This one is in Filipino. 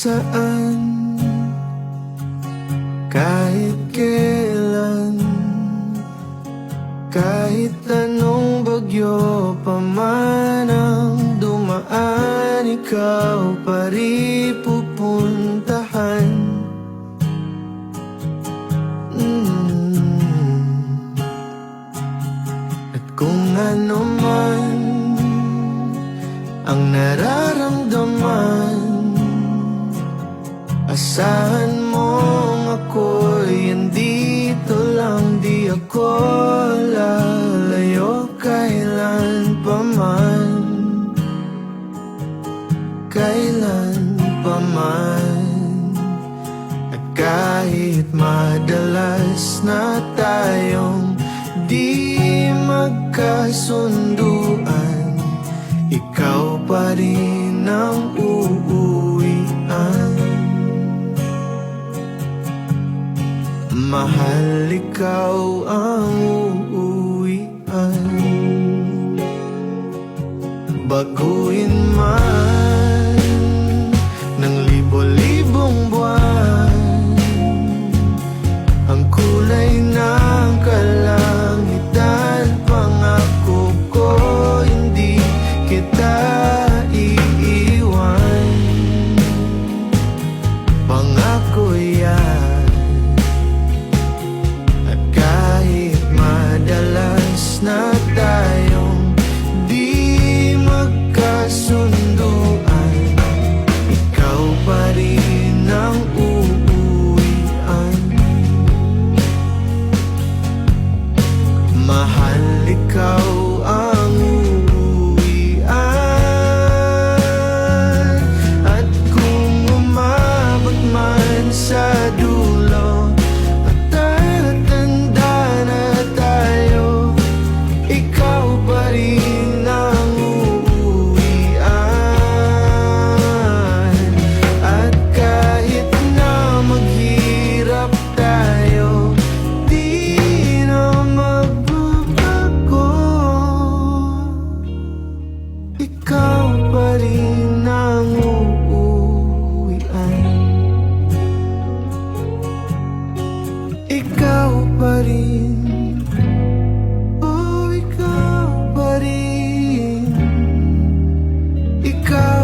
saan, kahit kailan, kahit anong bagyo pa man ang dumaan, ikaw pa rin pupuntahan. At kung ano man ang nararamdaman, asahan mong ako'y andito lang, di ako lalayo kailan pa man, kailan pa man. At kahit madalas na tayong di magkasunduan, ikaw pa rin ang uuwian. Mahal, ikaw ang uuwian. Baguhin man ng libo-libong buwan ang kulay ng kalangitan, pangako ko hindi kita iiwan. Pangako yan. At kahit madalas na tayong di magkasunduan, ikaw pa rin ang uuwian. Mahal, ikaw ang uuwian. At kung umabot man sa dulo at tatanda na tayo, ikaw pa rin ang uuwian. At kahit na maghirap tayo, di na magbabago, ikaw pa rin ang uuwian. Ikaw pa rin, oh ikaw pa rin, ikaw